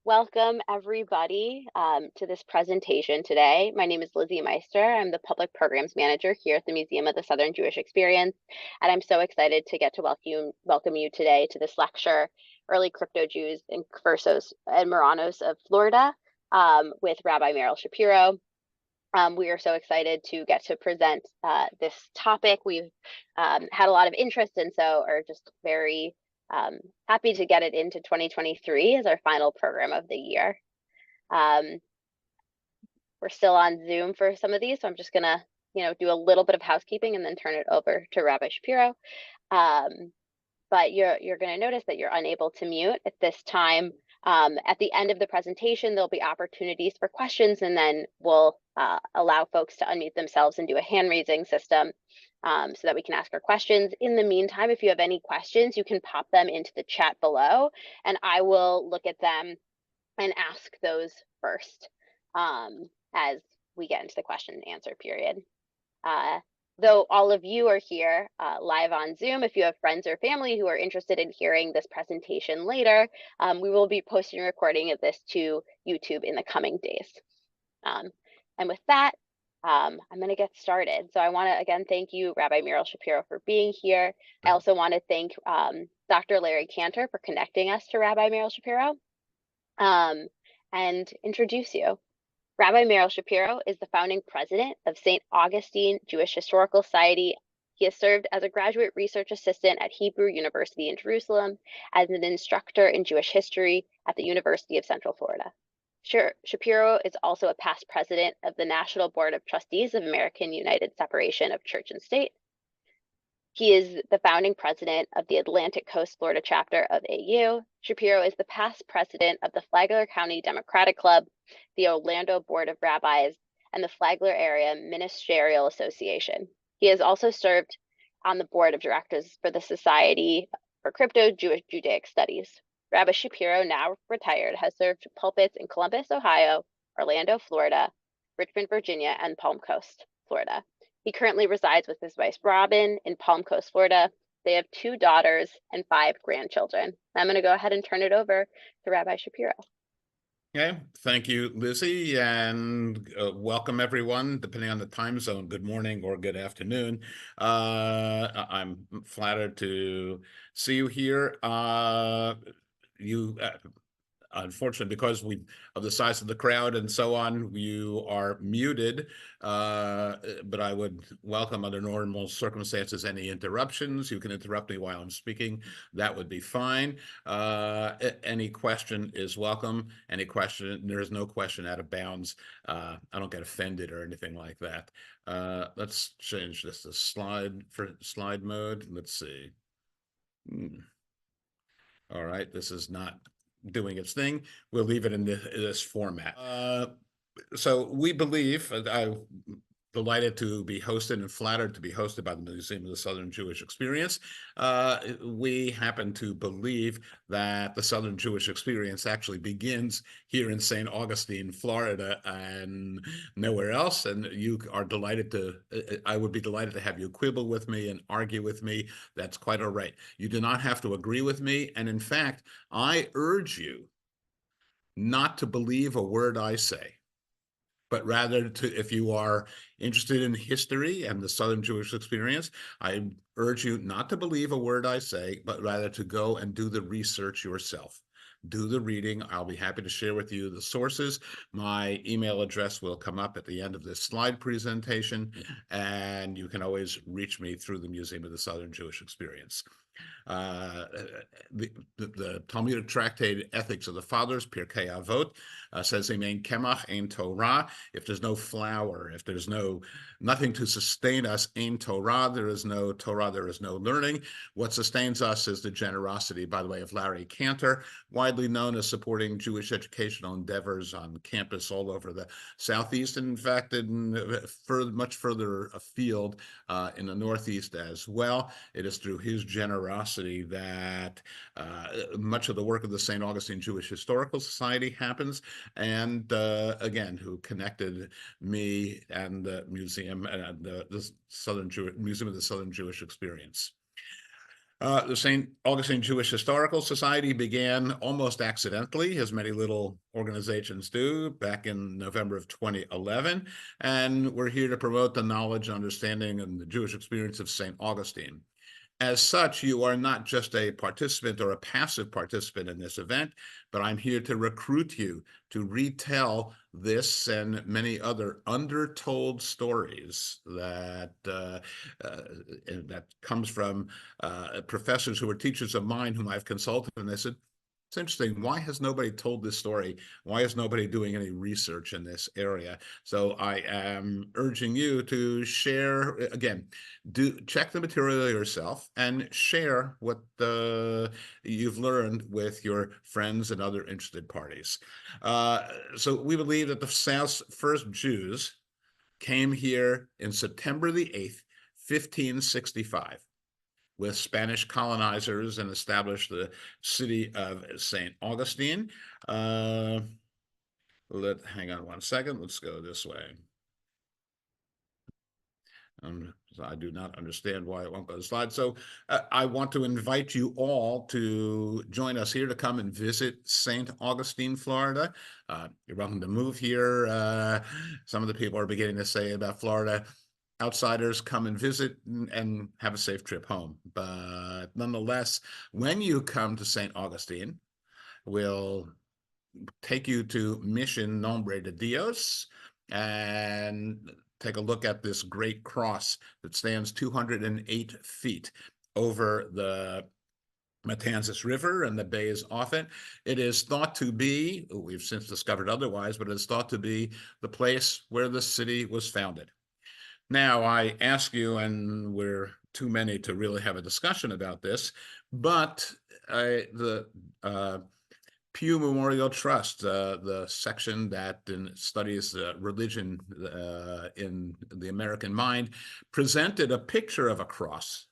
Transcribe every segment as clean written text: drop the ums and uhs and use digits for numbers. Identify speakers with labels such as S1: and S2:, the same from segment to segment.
S1: Welcome, everybody, to this presentation today. My name is Lizzie Meister. I'm the Public Programs Manager here at the Museum of the Southern Jewish Experience, and I'm so excited to get to welcome you today to this lecture, Early Crypto Jews in Conversos and Marranos of Florida, with Rabbi Merrill Shapiro. We are so excited to get to present this topic. We've had a lot of interest, and so are just very happy to get it into 2023 as our final program of the year. We're still on Zoom for some of these, so I'm just gonna, do a little bit of housekeeping and then turn it over to Rabbi Shapiro. But you're going to notice that you're unable to mute at this time. At the end of the presentation, there'll be opportunities for questions, and then we'll allow folks to unmute themselves and do a hand-raising system so that we can ask our questions. In the meantime, if you have any questions, you can pop them into the chat below, and I will look at them and ask those first as we get into the question and answer period. Though all of you are here live on Zoom, if you have friends or family who are interested in hearing this presentation later, we will be posting a recording of this to YouTube in the coming days. And with that, I'm going to get started. So I want to, again, thank you, Rabbi Merrill Shapiro, for being here. I also want to thank Dr. Larry Cantor for connecting us to Rabbi Merrill Shapiro and introduce you. Rabbi Merrill Shapiro is the founding president of St. Augustine Jewish Historical Society. He has served as a graduate research assistant at Hebrew University in Jerusalem, as an instructor in Jewish history at the University of Central Florida. Shapiro is also a past president of the National Board of Trustees of American United Separation of Church and State. He is the founding president of the Atlantic Coast Florida chapter of AU. Shapiro is the past president of the Flagler County Democratic Club, the Orlando Board of Rabbis, and the Flagler Area Ministerial Association. He has also served on the board of directors for the Society for Crypto-Judaic Studies. Rabbi Shapiro, now retired, has served pulpits in Columbus, Ohio, Orlando, Florida, Richmond, Virginia, and Palm Coast, Florida. He currently resides with his wife, Robin, in Palm Coast, Florida. They have 2 daughters and 5 grandchildren. I'm going to go ahead and turn it over to Rabbi Shapiro.
S2: Okay, thank you, Lizzie, and welcome everyone, depending on the time zone. Good morning or good afternoon. I'm flattered to see you here. Unfortunately, because of the size of the crowd and so on, you are muted, but I would welcome under normal circumstances any interruptions. You can interrupt me while I'm speaking. That would be fine. Any question is welcome. Any question, there is no question out of bounds. I don't get offended or anything like that. Let's change this to slide mode. Let's see. All right, this is not doing its thing. We'll leave it in this format. So we believe, I'm delighted to be hosted and flattered to be hosted by the Museum of the Southern Jewish Experience. We happen to believe that the Southern Jewish Experience actually begins here in St. Augustine, Florida, and nowhere else. And you are delighted I would be delighted to have you quibble with me and argue with me. That's quite all right. You do not have to agree with me. And in fact, I urge you not to believe a word I say, but rather if you are interested in history and the Southern Jewish Experience, I urge you not to believe a word I say, but rather to go and do the research yourself. Do the reading. I'll be happy to share with you the sources. My email address will come up at the end of this slide presentation, and you can always reach me through the Museum of the Southern Jewish Experience. The Talmudic tractate Ethics of the Fathers, Pirkei Avot, says "Ein kemach, ein Torah." If there's no flour, if there's nothing to sustain us, ein Torah, there is no Torah, there is no learning. What sustains us is the generosity, by the way, of Larry Cantor, widely known as supporting Jewish educational endeavors on campus all over the Southeast, and in fact, much further afield in the Northeast as well. It is through his generosity that much of the work of the St. Augustine Jewish Historical Society happens, and again, who connected me and the museum and the Museum of the Southern Jewish Experience. The St. Augustine Jewish Historical Society began almost accidentally, as many little organizations do, back in November of 2011. And we're here to promote the knowledge, understanding, and the Jewish experience of St. Augustine. As such, you are not just a participant or a passive participant in this event, but I'm here to recruit you to retell this and many other undertold stories that that comes from professors who are teachers of mine whom I've consulted, and they said, it's interesting. Why has nobody told this story? Why is nobody doing any research in this area? So I am urging you to share, again, check the material yourself and share what you've learned with your friends and other interested parties. So we believe that the South's first Jews came here in September the 8th, 1565. With Spanish colonizers and established the city of St. Augustine. Hang on one second. Let's go this way. So I do not understand why it won't go to the slide. So I want to invite you all to join us here to come and visit St. Augustine, Florida. You're welcome to move here. Some of the people are beginning to say about Florida, outsiders come and visit and have a safe trip home. But nonetheless, when you come to St. Augustine, we'll take you to Mission Nombre de Dios and take a look at this great cross that stands 208 feet over the Matanzas River and the Bay is Offutt. It is thought to be, we've since discovered otherwise, but it's thought to be the place where the city was founded. Now, I ask you, and we're too many to really have a discussion about this, but the Pew Memorial Trust, the section that studies religion in the American mind, presented a picture of a cross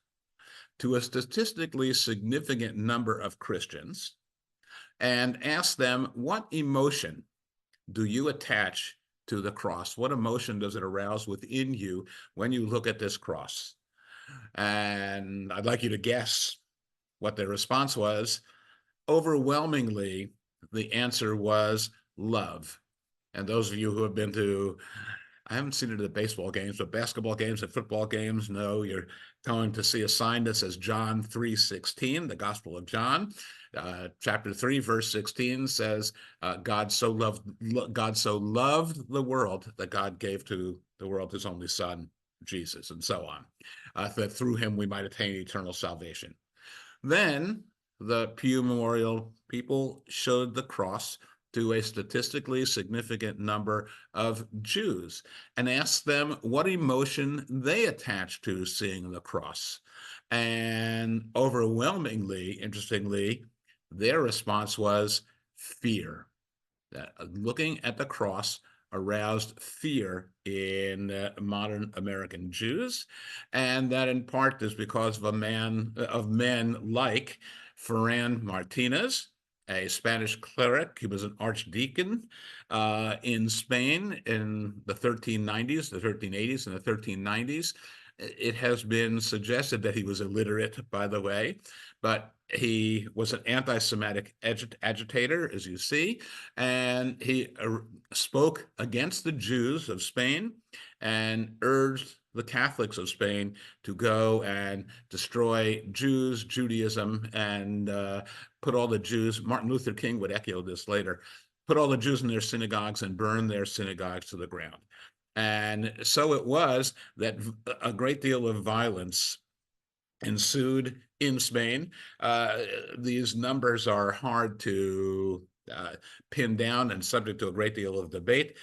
S2: to a statistically significant number of Christians and asked them, what emotion do you attach to the cross? What emotion does it arouse within you when you look at this cross? And I'd like you to guess what their response was. Overwhelmingly, the answer was love. And those of you who have been to, I haven't seen it at baseball games, but basketball games and football games, no, you're going to see a sign that says John 3:16, the Gospel of John. Chapter 3, verse 16 says, God so loved the world that God gave to the world his only son, Jesus, and so on, that through him we might attain eternal salvation. Then the Pew Memorial people showed the cross to a statistically significant number of Jews and asked them what emotion they attached to seeing the cross. And overwhelmingly, interestingly, their response was fear. Looking at the cross aroused fear in modern American Jews, and that in part is because of men like Ferran Martinez, a Spanish cleric. He was an archdeacon in Spain in the 1390s, the 1380s, and the 1390s. It has been suggested that he was illiterate, by the way, but he was an anti-Semitic agitator, as you see, and he spoke against the Jews of Spain and urged the Catholics of Spain to go and destroy Jews, Judaism, and put all the Jews, Martin Luther King would echo this later, put all the Jews in their synagogues and burn their synagogues to the ground. And so it was that a great deal of violence ensued in Spain. These numbers are hard to pinned down and subject to a great deal of debate.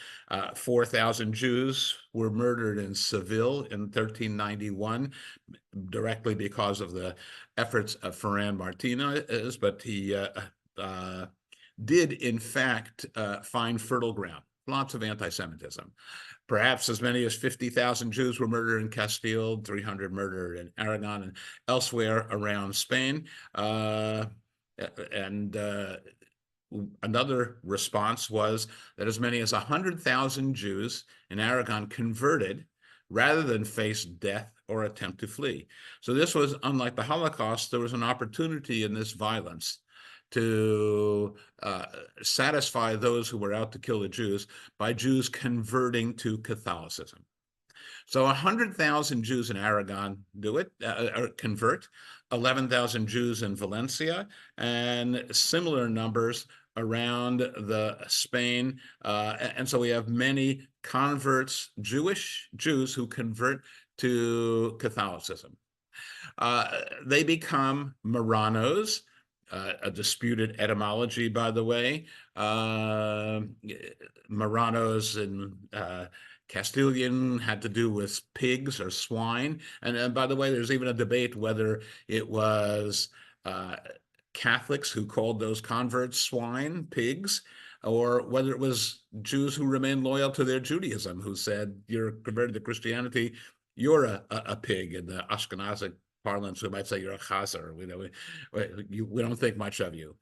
S2: 4,000 Jews were murdered in Seville in 1391, directly because of the efforts of Ferran Martinez, but he did in fact find fertile ground. Lots of anti-Semitism. Perhaps as many as 50,000 Jews were murdered in Castile, 300 murdered in Aragon and elsewhere around Spain. Another response was that as many as 100,000 Jews in Aragon converted, rather than face death or attempt to flee. So this was, unlike the Holocaust, there was an opportunity in this violence to satisfy those who were out to kill the Jews by Jews converting to Catholicism. So 100,000 Jews in Aragon do it, convert, 11,000 Jews in Valencia, and similar numbers around the Spain. And so we have many converts, Jews who convert to Catholicism. They become Marranos, a disputed etymology, by the way. Marranos in Castilian had to do with pigs or swine. And by the way, there's even a debate whether it was Catholics who called those converts swine, pigs, or whether it was Jews who remained loyal to their Judaism, who said, you're converted to Christianity, you're a pig. In the Ashkenazic parlance, we might say you're a chazer. We don't think much of you.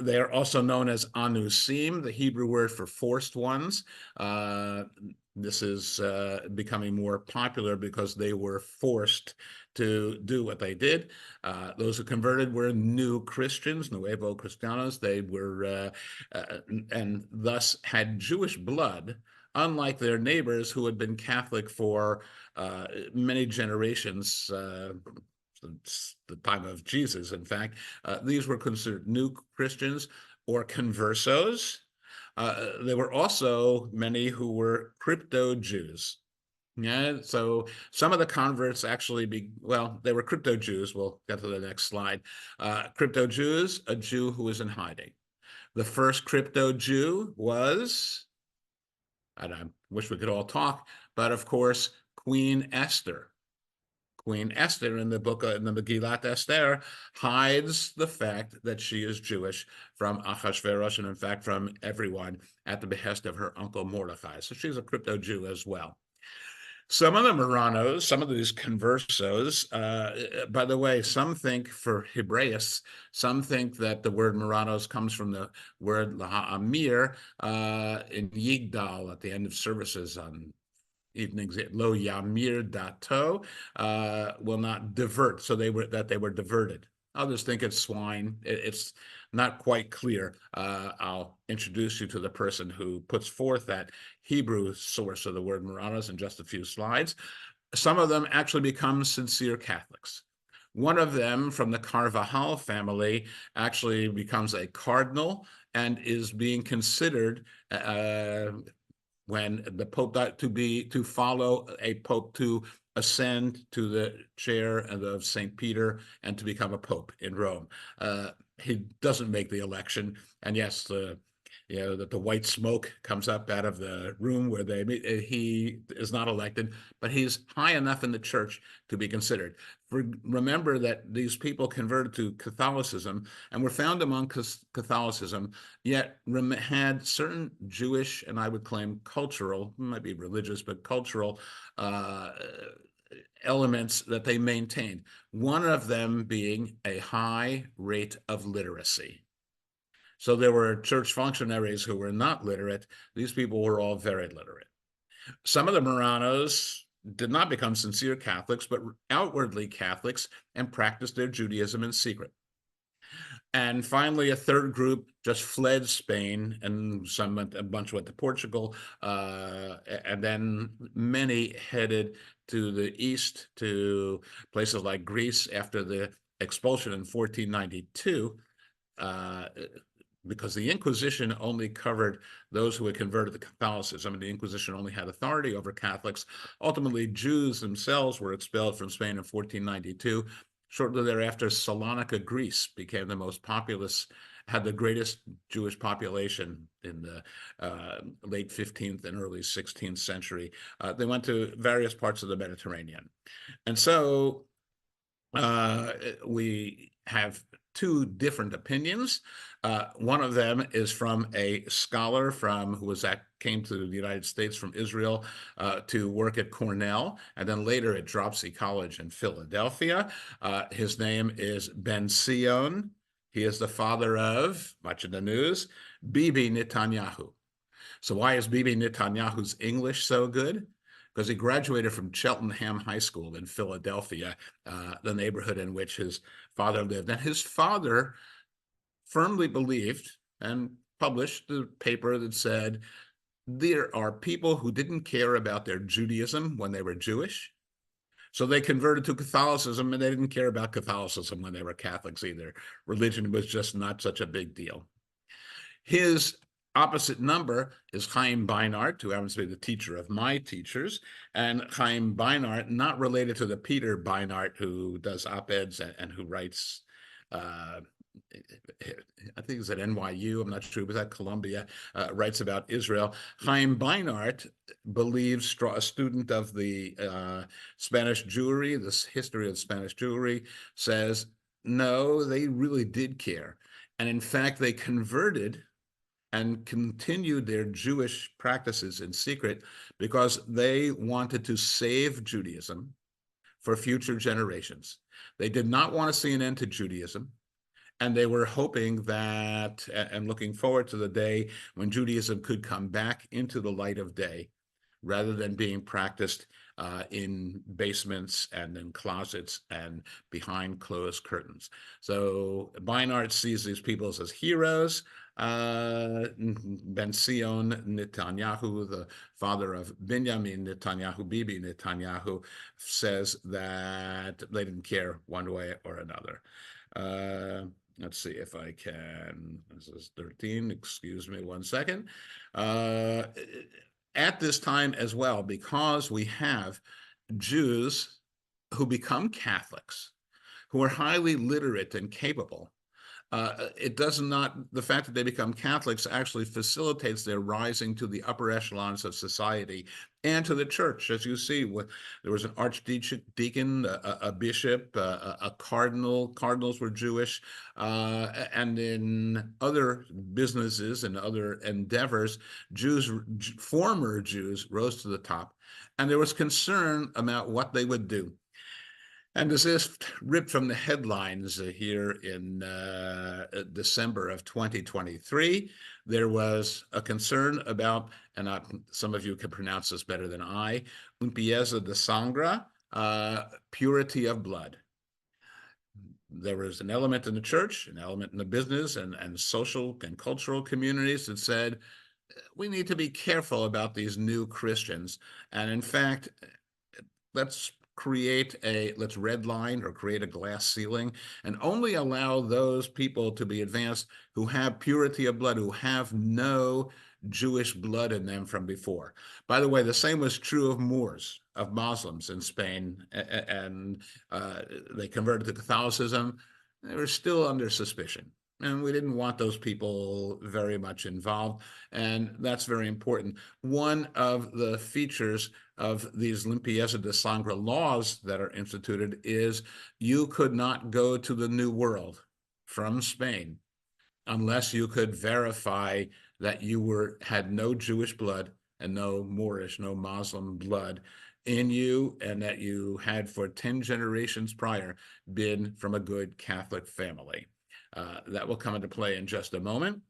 S2: They are also known as anusim, the Hebrew word for forced ones. This is becoming more popular because they were forced to do what they did. Those who converted were new Christians, Nuevo Cristianos. They were, and thus had Jewish blood, unlike their neighbors who had been Catholic for many generations, since the time of Jesus. In fact, these were considered new Christians or conversos. There were also many who were crypto-Jews. Yeah, so some of the converts actually they were crypto-Jews. We'll get to the next slide. Crypto-Jews, a Jew who was in hiding. The first crypto-Jew was, and I wish we could all talk, but of course, Queen Esther. Queen Esther in the Megillat Esther hides the fact that she is Jewish from Achashverosh, and in fact from everyone, at the behest of her uncle Mordechai. So she's a crypto-Jew as well. Some of the Marranos, some of these conversos, by the way, some think, for Hebraists, some think that the word Marranos comes from the word Laha'amir in Yigdal at the end of services on evenings. Lo Yamir Dato, will not divert. So they were diverted. Others think it's swine. It's not quite clear. I'll introduce you to the person who puts forth that Hebrew source of the word Marranos in just a few slides. Some of them actually become sincere Catholics. One of them, from the Carvajal family, actually becomes a cardinal and is being considered when the Pope to follow a Pope to ascend to the chair of St. Peter and to become a Pope in Rome. He doesn't make the election, and yes, that the white smoke comes up out of the room where they meet. He is not elected, but he's high enough in the church to be considered. Remember that these people converted to Catholicism and were found among Catholicism, yet had certain Jewish, and I would claim cultural, might be religious, but cultural elements that they maintained. One of them being a high rate of literacy. So there were church functionaries who were not literate. These people were all very literate. Some of the Marranos did not become sincere Catholics, but outwardly Catholics, and practiced their Judaism in secret. And finally, a third group just fled Spain, and a bunch went to Portugal, and then many headed to the east, to places like Greece after the expulsion in 1492. Because the Inquisition only covered those who had converted to Catholicism, and the Inquisition only had authority over Catholics. Ultimately, Jews themselves were expelled from Spain in 1492. Shortly thereafter, Salonika, Greece, became the most populous, had the greatest Jewish population in the late 15th and early 16th century. They went to various parts of the Mediterranean. And so we have two different opinions. One of them is from a scholar who came to the United States from Israel to work at Cornell, and then later at Dropsy College in Philadelphia. His name is Ben Sion. He is the father of, much in the news, Bibi Netanyahu. So why is Bibi Netanyahu's English so good? because he graduated from Cheltenham High School in Philadelphia, the neighborhood in which his father lived. And his father firmly believed and published a paper that said there are people who didn't care about their Judaism when they were Jewish. So they converted to Catholicism, and they didn't care about Catholicism when they were Catholics either. Religion was just not such a big deal. His opposite number is Chaim Beinart, who happens to be the teacher of my teachers. And Chaim Beinart, not related to the Peter Beinart who does op-eds and who writes, I think it's at NYU, I'm not sure, but at Columbia, writes about Israel. Chaim Beinart believes, a student of the Spanish Jewry, this history of Spanish Jewry, says, no, they really did care. And in fact, they converted and continued their Jewish practices in secret because they wanted to save Judaism for future generations. They did not want to see an end to Judaism. And they were hoping that, and looking forward to the day when Judaism could come back into the light of day, rather than being practiced in basements and in closets and behind closed curtains. So Beinart sees these people as heroes. Ben-Zion Netanyahu, the father of Benjamin Netanyahu, Bibi Netanyahu, says that they didn't care one way or another. Let's see if I can, this is 13, excuse me 1 second. At this time as well, because we have Jews who become Catholics, who are highly literate and capable, it does not, the fact that they become Catholics actually facilitates their rising to the upper echelons of society and to the church. As you see, there was an archdeacon, a bishop, a cardinal. Cardinals were Jewish, and in other businesses and other endeavors, former Jews rose to the top, and there was concern about what they would do. And as if ripped from the headlines here in December of 2023, there was a concern about, and some of you can pronounce this better than I, limpieza de sangre, purity of blood. There was an element in the church, an element in the business and social and cultural communities that said, we need to be careful about these new Christians. And in fact, let's redline or create a glass ceiling and only allow those people to be advanced who have purity of blood, who have no Jewish blood in them from before. By the way, the same was true of Moors, of Muslims in Spain, and they converted to Catholicism. They were still under suspicion. And we didn't want those people very much involved. And that's very important. One of the features of these limpieza de sangre laws that are instituted is you could not go to the New World from Spain unless you could verify that you had no Jewish blood and no Moorish, no Muslim blood in you, and that you had for 10 generations prior been from a good Catholic family. That will come into play in just a moment.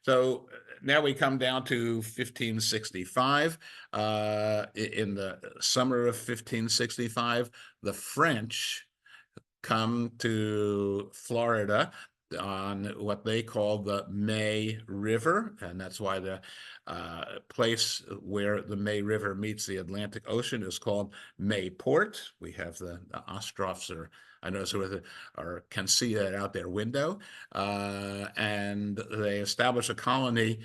S2: So now we come down to 1565. In the summer of 1565, the French come to Florida on what they call the May River, and that's why the place where the May River meets the Atlantic Ocean is called Mayport. We have the Ostrovs, or I notice who can see that out their window, and they establish a colony.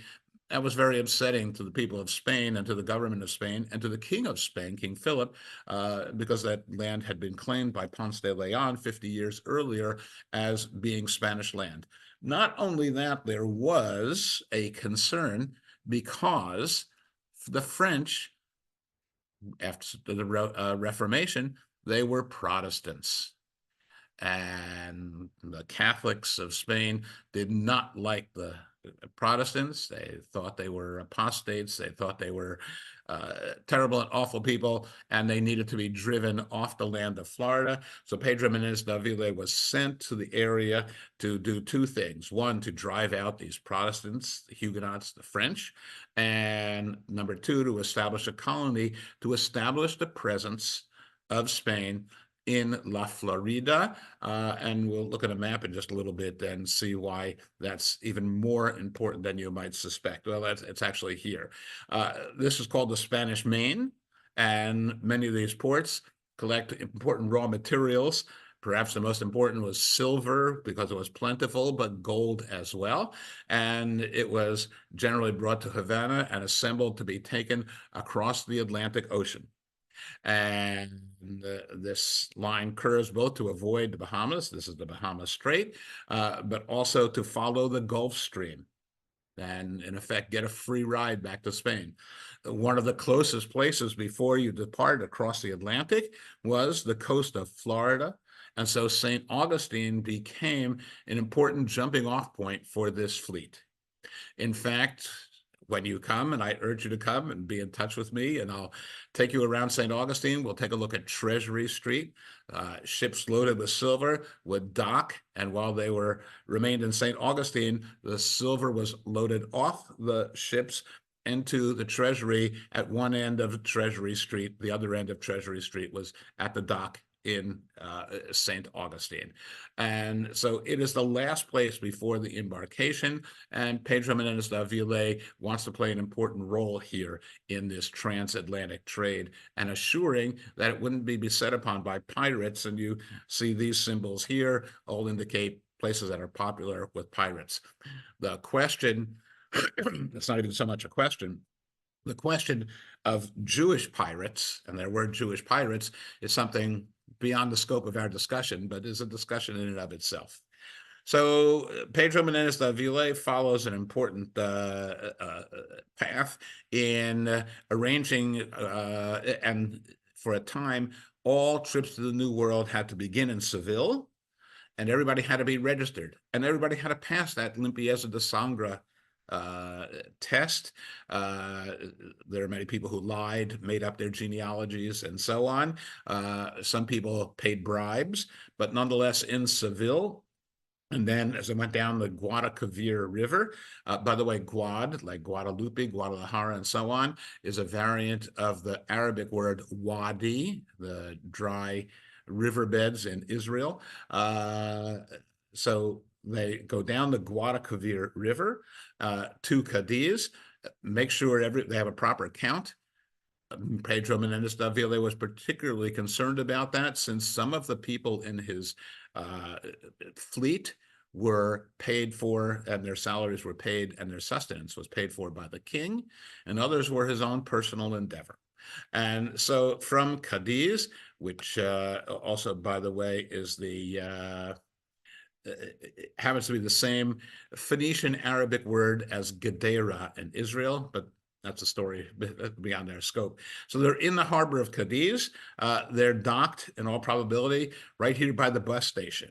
S2: That was very upsetting to the people of Spain and to the government of Spain and to the King of Spain, King Philip, because that land had been claimed by Ponce de Leon 50 years earlier as being Spanish land. Not only that, there was a concern because the French, after the Reformation, they were Protestants. And the Catholics of Spain did not like the Protestants. They thought they were apostates. They thought they were terrible and awful people, and they needed to be driven off the land of Florida. So Pedro Menendez de Avila was sent to the area to do two things. One, to drive out these Protestants, the Huguenots, the French, and number two, to establish a colony, to establish the presence of Spain in La Florida, and we'll look at a map in just a little bit and see why that's even more important than you might suspect. Well, it's actually here. This is called the Spanish Main, and many of these ports collect important raw materials. Perhaps the most important was silver because it was plentiful, but gold as well. And it was generally brought to Havana and assembled to be taken across the Atlantic Ocean. And this line curves both to avoid the Bahamas, this is the Bahamas Strait, but also to follow the Gulf Stream and in effect get a free ride back to Spain. One of the closest places before you depart across the Atlantic was the coast of Florida. And so St. Augustine became an important jumping off point for this fleet. In fact, when you come, and I urge you to come and be in touch with me, and I'll take you around St. Augustine. We'll take a look at Treasury Street. Ships loaded with silver would dock, and while they remained in St. Augustine, the silver was loaded off the ships into the Treasury at one end of Treasury Street. The other end of Treasury Street was at the dock in St. Augustine. And so it is the last place before the embarkation, and Pedro Menendez de Avila wants to play an important role here in this transatlantic trade and assuring that it wouldn't be beset upon by pirates. And you see these symbols here all indicate places that are popular with pirates. The question, it's not even so much a question, the question of Jewish pirates, and there were Jewish pirates, is something beyond the scope of our discussion, but is a discussion in and of itself. So Pedro Menendez de Avila follows an important path in arranging, and for a time, all trips to the New World had to begin in Seville, and everybody had to be registered, and everybody had to pass that limpieza de sangre test. There are many people who lied, made up their genealogies, and so on. Some people paid bribes, but nonetheless in Seville. And then as I went down the Guadalquivir River, by the way, Guad, like Guadalupe, Guadalajara, and so on, is a variant of the Arabic word wadi, the dry riverbeds in Israel. So they go down the Guadalquivir River to Cadiz, make sure they have a proper count. Pedro Menendez de Avila was particularly concerned about that, since some of the people in his fleet were paid for, and their salaries were paid, and their sustenance was paid for by the king, and others were his own personal endeavor. And so from Cadiz, which also, by the way, is the happens to be the same Phoenician Arabic word as Gadara in Israel, but that's a story beyond their scope. So they're in the harbor of Cadiz. They're docked, in all probability, right here by the bus station.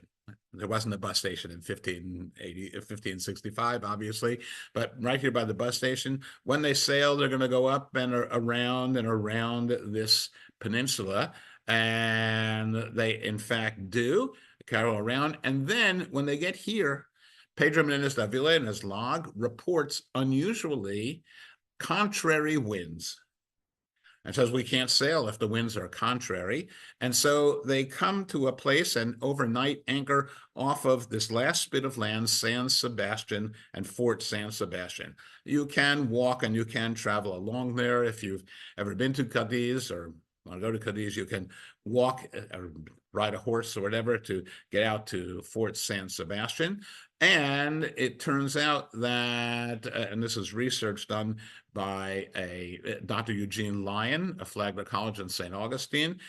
S2: There wasn't a bus station in 1565, obviously, but right here by the bus station. When they sail, they're going to go up and around this peninsula, and they, in fact, do carol around. And then when they get here, Pedro Menendez de Avila in his log reports unusually contrary winds, and says we can't sail if the winds are contrary. And so they come to a place and overnight anchor off of this last spit of land, San Sebastian and Fort San Sebastian. You can walk and you can travel along there. If you've ever been to Cadiz or want to go to Cadiz, you can walk or ride a horse or whatever to get out to Fort San Sebastian. And it turns out that, and this is research done by Dr. Eugene Lyon of Flagler College in St. Augustine,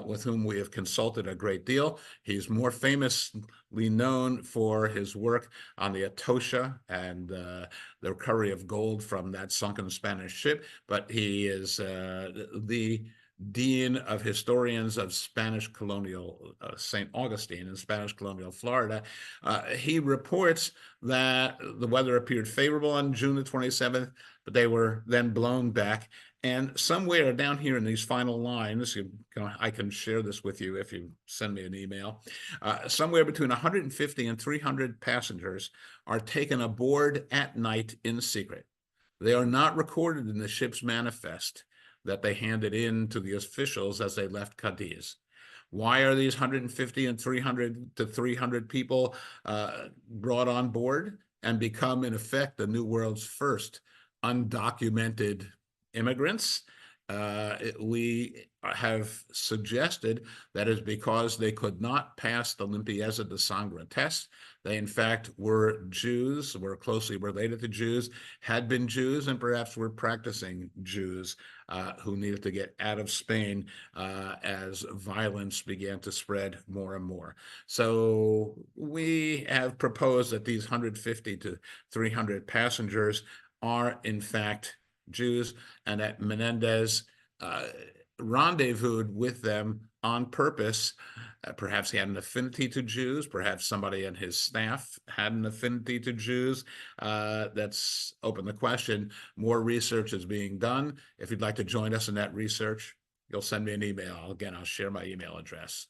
S2: with whom we have consulted a great deal. He's more famously known for his work on the Atocha and the recovery of gold from that sunken Spanish ship, but he is the dean of historians of Spanish colonial St. Augustine in Spanish colonial Florida. He reports that the weather appeared favorable on June the 27th, but they were then blown back. And somewhere down here in these final lines, I can share this with you if you send me an email. Somewhere between 150 and 300 passengers are taken aboard at night in secret. They are not recorded in the ship's manifest that they handed in to the officials as they left Cadiz. Why are these 150 and 300 people brought on board and become, in effect, the New World's first undocumented immigrants? We have suggested that is because they could not pass the limpieza de sangre test. They, in fact, were Jews, were closely related to Jews, had been Jews, and perhaps were practicing Jews who needed to get out of Spain as violence began to spread more and more. So we have proposed that these 150 to 300 passengers are, in fact, Jews, and that Menendez rendezvoused with them on purpose. Perhaps he had an affinity to Jews. Perhaps somebody in his staff had an affinity to Jews. That's open the question. More research is being done. If you'd like to join us in that research, you'll send me an email. Again, I'll share my email address.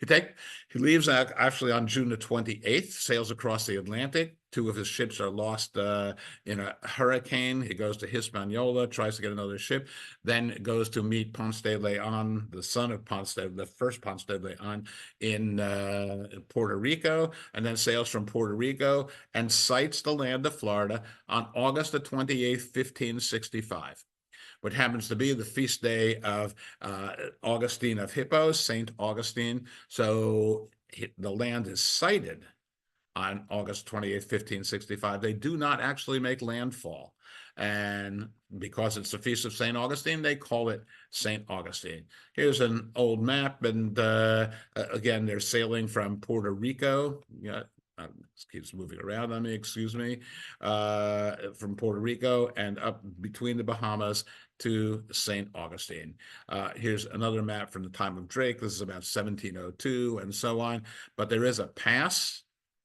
S2: He leaves actually on June the 28th, sails across the Atlantic. Two of his ships are lost in a hurricane. He goes to Hispaniola, tries to get another ship, then goes to meet Ponce de Leon, the son of the first Ponce de Leon, in Puerto Rico, and then sails from Puerto Rico and sights the land of Florida on August the 28th, 1565. What happens to be the feast day of Augustine of Hippo, St. Augustine. So the land is sighted on August 28th, 1565. They do not actually make landfall. And because it's the Feast of St. Augustine, they call it St. Augustine. Here's an old map. And again, they're sailing from Puerto Rico. This keeps moving around on me, excuse me, from Puerto Rico and up between the Bahamas to St. Augustine. Here's another map from the time of Drake. This is about 1702 and so on. But there is a pass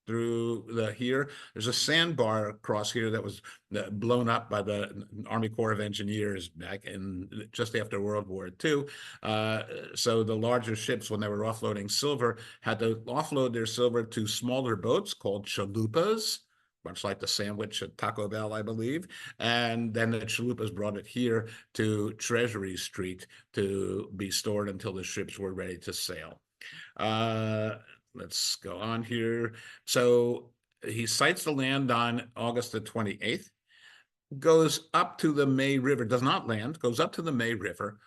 S2: through here. There's a sandbar across here that was blown up by the Army Corps of Engineers back in just after World War II. So the larger ships, when they were offloading silver, had to offload their silver to smaller boats called chalupas, much like the sandwich at Taco Bell, I believe. And then the chalupas brought it here to Treasury Street to be stored until the ships were ready to sail. Let's go on here. So he sights the land on August the 28th, goes up to the May River, does not land, goes up to the May River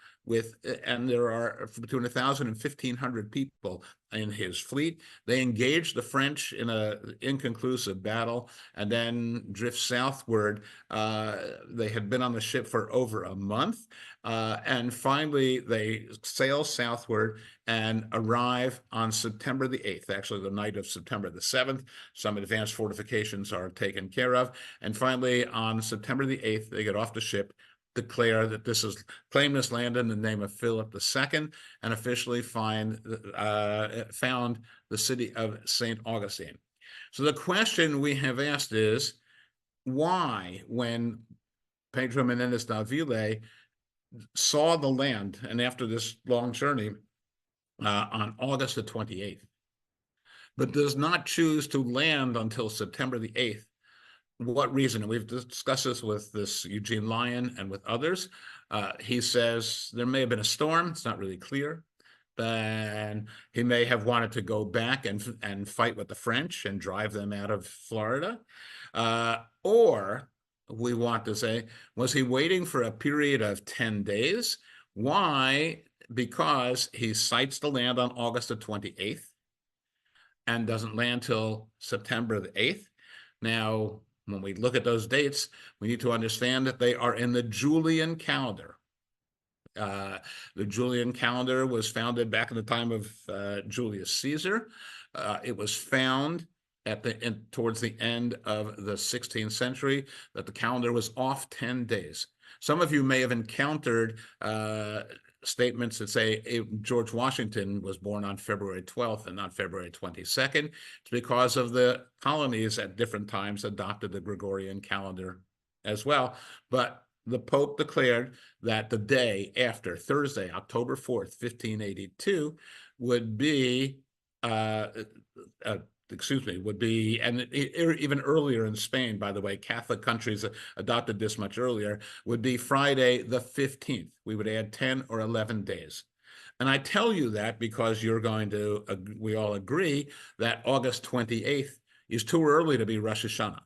S2: and there are between 1,000 and 1,500 people in his fleet. They engage the French in an inconclusive battle and then drift southward. They had been on the ship for over a month. And finally, they sail southward and arrive on September the 8th, actually the night of September the 7th. Some advanced fortifications are taken care of. And finally, on September the 8th, they get off the ship, declare that claim this land in the name of Philip II, and officially found the city of St. Augustine. So the question we have asked is, why, when Pedro Menendez Davila saw the land, and after this long journey on August the 28th, but does not choose to land until September the 8th, what reason? And we've discussed this with Eugene Lyon and with others. He says there may have been a storm. It's not really clear. Then he may have wanted to go back and fight with the French and drive them out of Florida. Or we want to say, was he waiting for a period of 10 days? Why? Because he sights the land on August the 28th and doesn't land till September the 8th. Now, when we look at those dates, we need to understand that they are in the Julian calendar. The Julian calendar was founded back in the time of Julius Caesar. It was found towards the end of the 16th century that the calendar was off 10 days. Some of you may have encountered statements that say George Washington was born on February 12th and not February 22nd. It's because of the colonies at different times adopted the Gregorian calendar as well. But the Pope declared that the day after Thursday, October 4th, 1582, would be would be, and even earlier in Spain, by the way, Catholic countries adopted this much earlier, would be Friday the 15th. We would add 10 or 11 days. And I tell you that because we all agree that August 28th is too early to be Rosh Hashanah.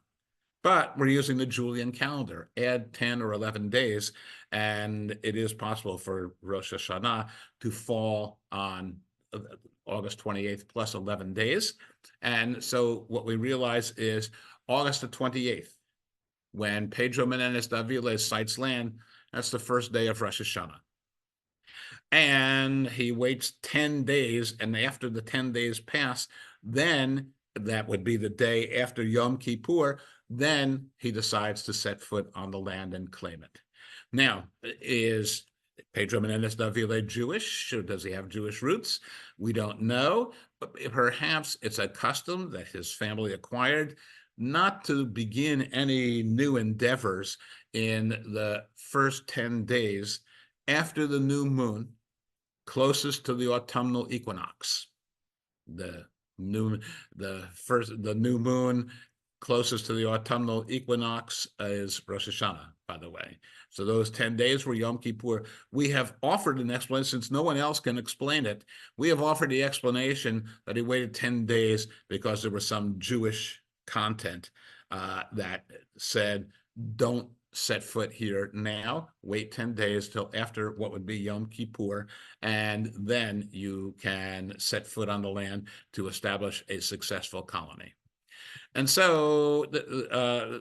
S2: But we're using the Julian calendar, add 10 or 11 days, and it is possible for Rosh Hashanah to fall on August 28th plus 11 days. And so what we realize is August the 28th, when Pedro Menendez de Avila cites land, that's the first day of Rosh Hashanah. And he waits 10 days, and after the 10 days pass, then that would be the day after Yom Kippur, then he decides to set foot on the land and claim it. Now, is Pedro Menendez de Avila Jewish, or does he have Jewish roots? We don't know, but perhaps it's a custom that his family acquired not to begin any new endeavors in the first 10 days after the new moon, closest to the autumnal equinox. The new moon closest to the autumnal equinox is Rosh Hashanah, by the way. So those 10 days were Yom Kippur. We have offered an explanation, since no one else can explain it. We have offered the explanation that he waited 10 days because there was some Jewish content that said, don't set foot here now, wait 10 days till after what would be Yom Kippur, and then you can set foot on the land to establish a successful colony. And so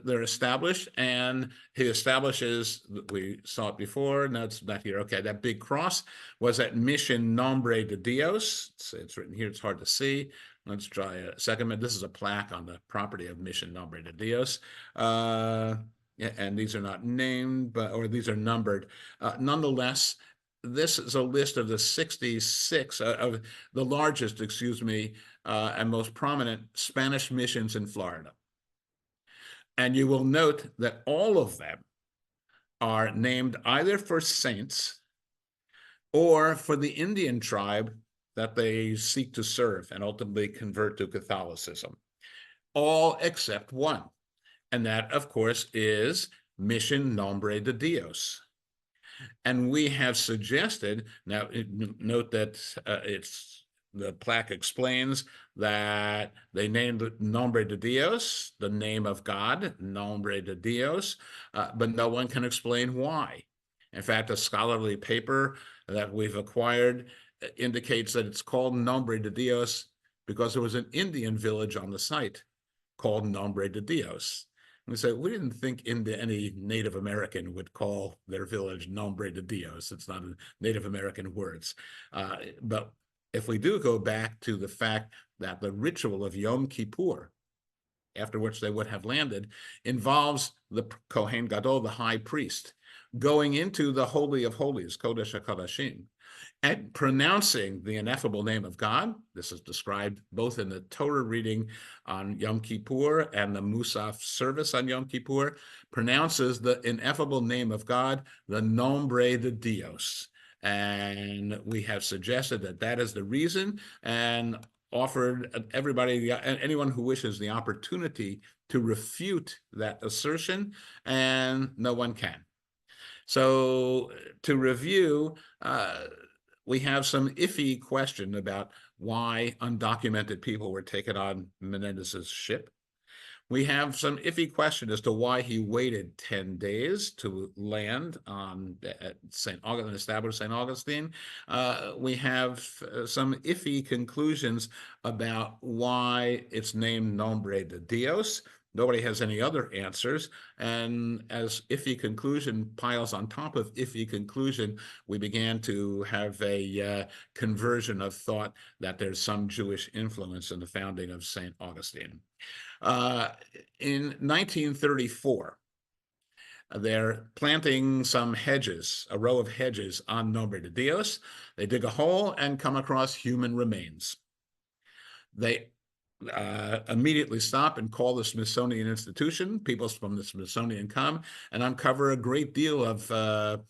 S2: they're established, and he establishes, we saw it before, no, it's not here, okay, that big cross was at Mission Nombre de Dios. It's written here, it's hard to see. Let's try a second. This is a plaque on the property of Mission Nombre de Dios. Yeah, and these are not named, or these are numbered. Nonetheless, this is a list of the 66 of the largest, and most prominent Spanish missions in Florida. And you will note that all of them are named either for saints or for the Indian tribe that they seek to serve and ultimately convert to Catholicism. All except one. And that, of course, is Mission Nombre de Dios. And we have suggested, now note that the plaque explains that they named it Nombre de Dios, the name of God, Nombre de Dios, but no one can explain why. In fact, a scholarly paper that we've acquired indicates that it's called Nombre de Dios because there was an Indian village on the site called Nombre de Dios. We say, we didn't think any Native American would call their village Nombre de Dios. It's not a Native American words. But if we do go back to the fact that the ritual of Yom Kippur, after which they would have landed, involves the Kohen Gadol, the high priest, going into the Holy of Holies, Kodesh HaKodashim, and pronouncing the ineffable name of God. This is described both in the Torah reading on Yom Kippur and the Musaf service on Yom Kippur, pronounces the ineffable name of God, the Nombre de Dios. And we have suggested that that is the reason, and offered everybody, anyone who wishes, the opportunity to refute that assertion, and no one can. So to review, we have some iffy question about why undocumented people were taken on Menendez's ship. We have some iffy question as to why he waited 10 days to land at St. Augustine and establish St. Augustine. We have some iffy conclusions about why it's named Nombre de Dios. Nobody has any other answers. And as iffy conclusion piles on top of iffy conclusion, we began to have a conversion of thought that there's some Jewish influence in the founding of St. Augustine. In 1934, they're planting some hedges, a row of hedges on Nombre de Dios. They dig a hole and come across human remains. They immediately stop and call the Smithsonian Institution. People from the Smithsonian come and uncover a great deal of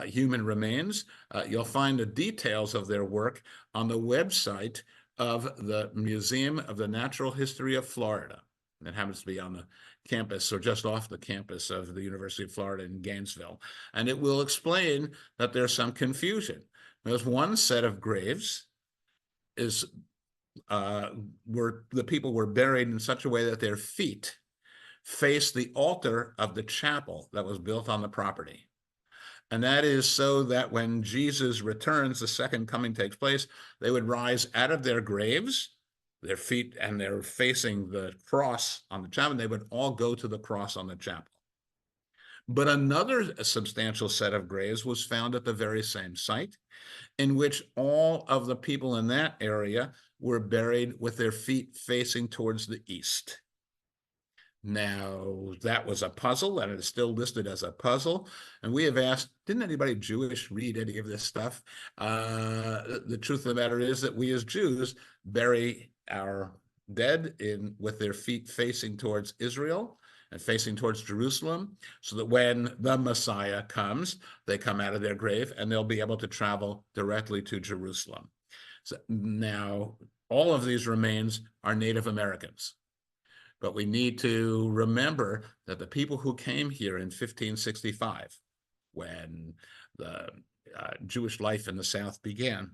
S2: human remains. You'll find the details of their work on the website of the Museum of the Natural History of Florida. It happens to be on the campus or just off the campus of the University of Florida in Gainesville. And it will explain that there's some confusion. There's one set of graves where the people were buried in such a way that their feet faced the altar of the chapel that was built on the property. And that is so that when Jesus returns, the second coming takes place, they would rise out of their graves, their feet, and they're facing the cross on the chapel, and they would all go to the cross on the chapel. But another substantial set of graves was found at the very same site, in which all of the people in that area were buried with their feet facing towards the east. Now, that was a puzzle, and it is still listed as a puzzle. And we have asked, didn't anybody Jewish read any of this stuff? The truth of the matter is that we as Jews bury our dead with their feet facing towards Israel and facing towards Jerusalem, so that when the Messiah comes, they come out of their grave and they'll be able to travel directly to Jerusalem. So now, all of these remains are Native Americans. But we need to remember that the people who came here in 1565, when the Jewish life in the South began,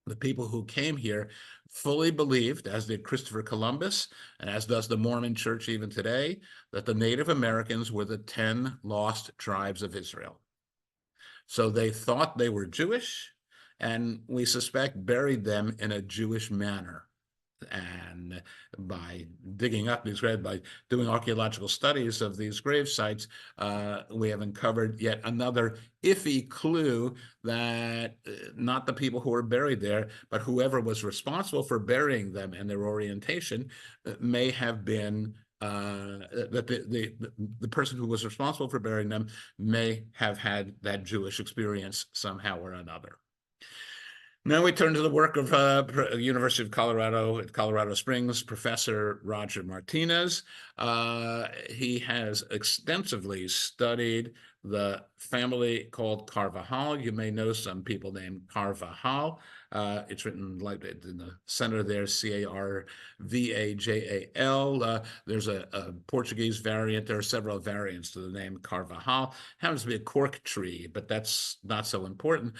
S2: the people who came here fully believed, as did Christopher Columbus, and as does the Mormon Church even today, that the Native Americans were the 10 lost tribes of Israel. So they thought they were Jewish, and we suspect buried them in a Jewish manner. And by digging up these graves, by doing archaeological studies of these grave sites, we have uncovered yet another iffy clue that not the people who were buried there, but whoever was responsible for burying them and their orientation may have been that the person who was responsible for burying them may have had that Jewish experience somehow or another. Now we turn to the work of University of Colorado at Colorado Springs, Professor Roger Martinez. He has extensively studied the family called Carvajal. You may know some people named Carvajal. It's written like in the center there, Carvajal. There's a Portuguese variant. There are several variants to the name Carvajal. Happens to be a cork tree, but that's not so important.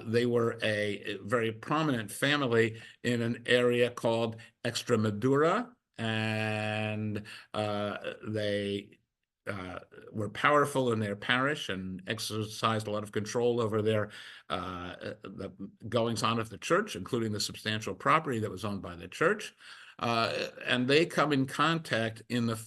S2: They were a very prominent family in an area called Extremadura, and they were powerful in their parish and exercised a lot of control over their the goings-on of the church, including the substantial property that was owned by the church. And they come in contact in the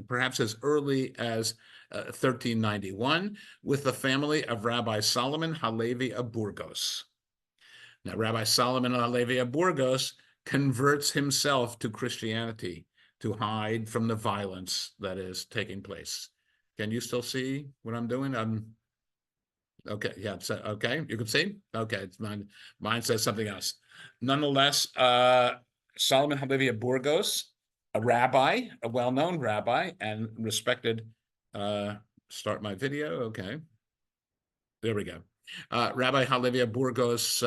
S2: perhaps as early as 1391 with the family of Rabbi Solomon Halevi of Burgos. Now, Rabbi Solomon Halevi of Burgos converts himself to Christianity to hide from the violence that is taking place. Can you still see what I'm doing? Okay, yeah, okay, you can see? Okay, it's mine says something else. Nonetheless, Solomon Halevi of Burgos, a rabbi, a well-known rabbi and respected, start my video, okay. There we go. Rabbi Halevi of Burgos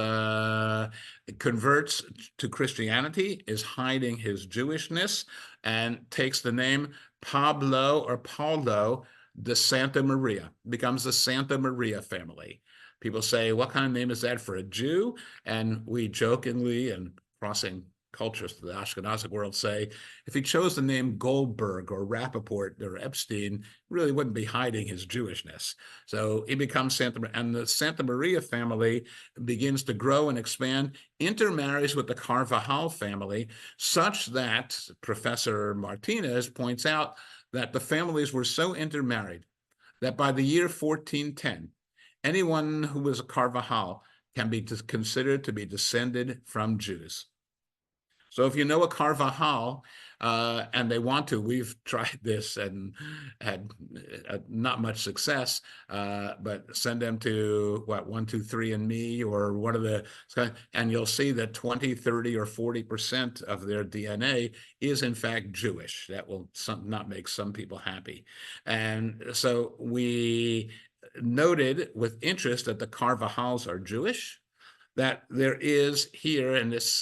S2: converts to Christianity, is hiding his Jewishness, and takes the name Pablo or Paulo de Santa Maria, becomes the Santa Maria family. People say, what kind of name is that for a Jew? And we jokingly, and crossing cultures to the Ashkenazic world, say, if he chose the name Goldberg or Rappaport or Epstein, really wouldn't be hiding his Jewishness. So he becomes Santa Maria, and the Santa Maria family begins to grow and expand, intermarries with the Carvajal family, such that Professor Martinez points out that the families were so intermarried that by the year 1410, anyone who was a Carvajal can be considered to be descended from Jews. So if you know a Carvajal, and they want to, we've tried this and had not much success, but send them to what, 123andMe or one of the, and you'll see that 20, 30, or 40% of their DNA is in fact Jewish. That will not make some people happy. And so we noted with interest that the Carvajals are Jewish, that there is here in this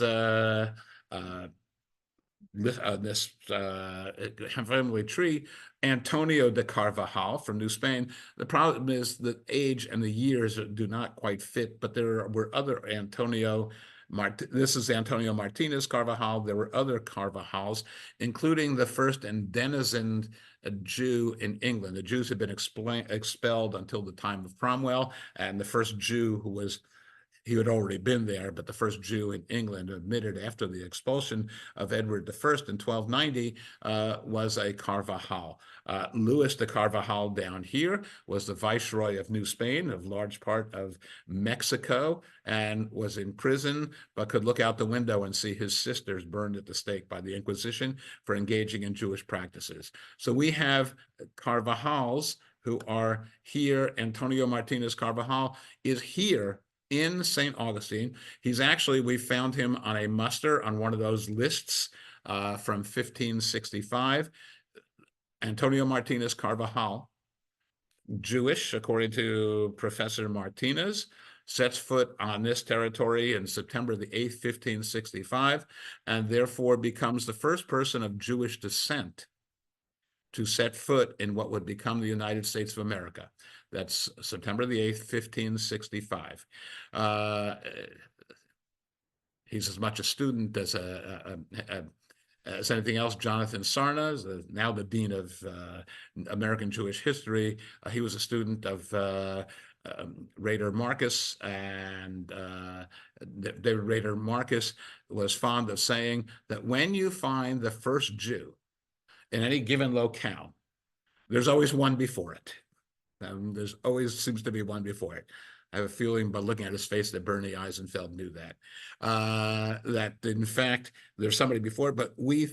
S2: family tree, Antonio de Carvajal from New Spain. The problem is the age and the years do not quite fit, but there were other Antonio. This is Antonio Martinez Carvajal. There were other Carvajals, including the first endenizened Jew in England. The Jews had been expelled until the time of Cromwell, and the first Jew who was, he had already been there, but the first Jew in England admitted after the expulsion of Edward I in 1290 was a Carvajal. Louis de Carvajal down here was the Viceroy of New Spain, of large part of Mexico, and was in prison, but could look out the window and see his sisters burned at the stake by the Inquisition for engaging in Jewish practices. So we have Carvajals who are here. Antonio Martinez Carvajal is here in St. Augustine. He's actually, we found him on a muster on one of those lists from 1565. Antonio Martinez Carvajal, Jewish, according to Professor Martinez, sets foot on this territory in September the 8th, 1565, and therefore becomes the first person of Jewish descent to set foot in what would become the United States of America. That's September the 8th, 1565. He's as much a student as anything else. Jonathan Sarna is now the Dean of American Jewish History. He was a student of Rader Marcus, and David Rader Marcus was fond of saying that when you find the first Jew in any given locale, there's always one before it. There's always seems to be one before it. I have a feeling by looking at his face that Bernie Eisenfeld knew that. That in fact, there's somebody before it, but we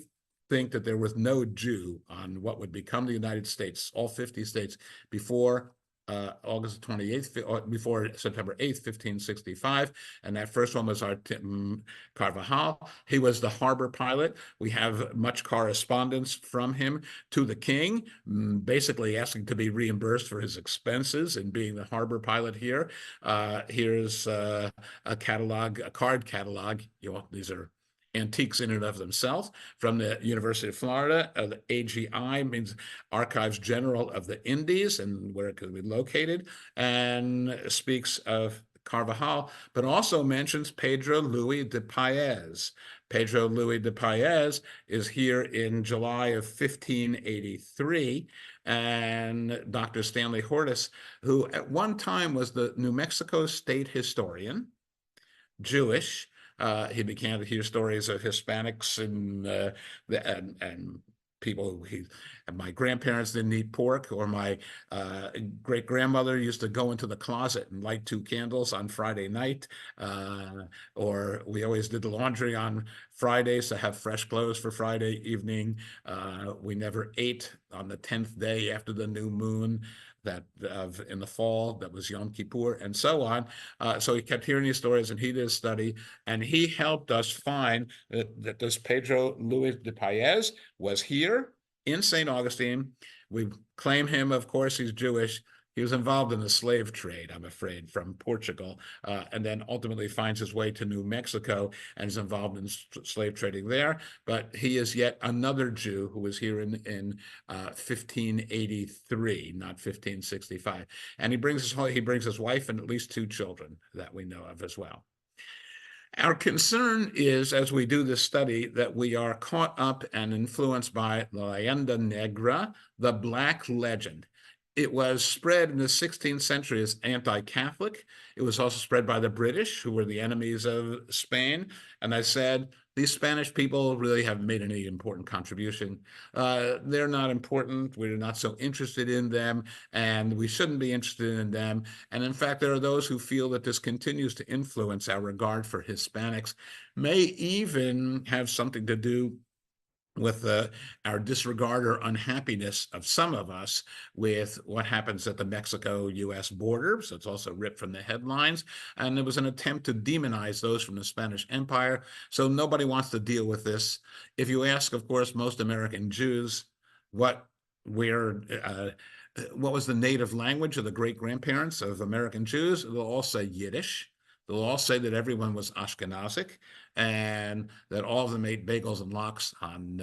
S2: think that there was no Jew on what would become the United States, all 50 states, before August 28th, before September 8th, 1565. And that first one was our Carvajal. He was the harbor pilot. We have much correspondence from him to the king, basically asking to be reimbursed for his expenses in being the harbor pilot here. Here's a catalog, a card catalog. These are antiques in and of themselves, from the University of Florida. The AGI means Archives General of the Indies, and where it could be located, and speaks of Carvajal, but also mentions Pedro Luis de Paez. Pedro Luis de Paez is here in July of 1583, and Dr. Stanley Hortus, who at one time was the New Mexico state historian, Jewish. He began to hear stories of Hispanics and people who my grandparents didn't eat pork, or my great-grandmother used to go into the closet and light 2 candles on Friday night, or we always did the laundry on Fridays to have fresh clothes for Friday evening. We never ate on the 10th day after the new moon in the fall, that was Yom Kippur, and so on. So he kept hearing these stories, and he did a study, and he helped us find that this Pedro Luis de Paez was here in St. Augustine. We claim him, of course, he's Jewish. He was involved in the slave trade, I'm afraid, from Portugal, and then ultimately finds his way to New Mexico and is involved in slave trading there. But he is yet another Jew who was here in 1583, not 1565. And he brings his wife and at least 2 children that we know of as well. Our concern is, as we do this study, that we are caught up and influenced by La Leyenda Negra, the Black Legend. It was spread in the 16th century as anti-Catholic. It was also spread by the British, who were the enemies of Spain. And I said these Spanish people really haven't made any important contribution. They're not important. We're not so interested in them, and we shouldn't be interested in them. And in fact, there are those who feel that this continues to influence our regard for Hispanics, may even have something to do with our disregard or unhappiness of some of us with what happens at the Mexico-U.S. border. So it's also ripped from the headlines. And there was an attempt to demonize those from the Spanish Empire. So nobody wants to deal with this. If you ask, of course, most American Jews what was the native language of the great-grandparents of American Jews, they'll all say Yiddish. They'll all say that everyone was Ashkenazic and that all of them ate bagels and lox on